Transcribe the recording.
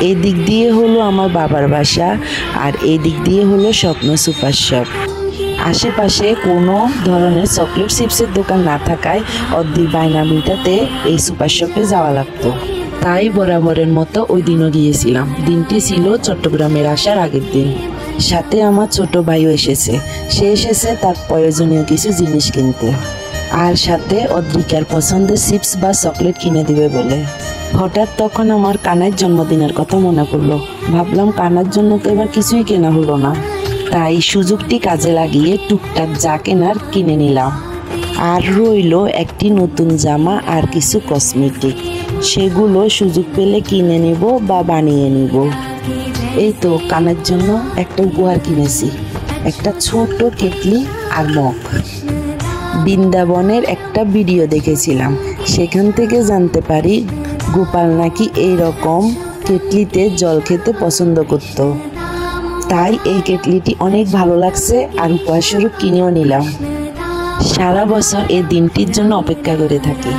এই দিক দিয়ে হলো আমার বাবার বাসা, আর এই দিক দিয়ে হলো স্বপ্ন সুপার শপ। আশেপাশে কোনো ধরনের চকলেট চিপসের দোকান না থাকায় অর্ধেক বায়না মিটাতে এই সুপার শপে যাওয়া লাগতো। তাই বরাবরের মতো ওই দিনও গিয়েছিলাম। দিনটি ছিল চট্টগ্রামের আসার আগের দিন। সাথে আমার ছোট ভাইও এসেছে। সে এসেছে তার প্রয়োজনীয় কিছু জিনিস কিনতে, আর সাথে অদ্রিকার পছন্দের চিপস বা চকলেট কিনে দিবে বলে। হঠাৎ তখন আমার কানার জন্মদিনের কথা মনে পড়লো। ভাবলাম কানার জন্য তো এবার কিছুই কেনা হলো না, তাই সুযোগটি কাজে লাগিয়ে টুকটাক যা কেনার কিনে নিলাম। আর রইল একটি নতুন জামা আর কিছু কসমেটিক, সেগুলো সুযোগ পেলে কিনে নেব বা বানিয়ে নিব। এই তো কানের জন্য একটা উপহার কিনেছি, একটা ছোট কেটলি আর মগ। বৃন্দাবনের একটা ভিডিও দেখেছিলাম, সেখান থেকে জানতে পারি গোপাল নাকি এইরকম কেটলিতে জল খেতে পছন্দ করত। তাই এই কেটলিটি অনেক ভালো লাগছে আর উপহারস্বরূপ কিনেও নিলাম। সারা বছর এই দিনটির জন্য অপেক্ষা করে থাকি।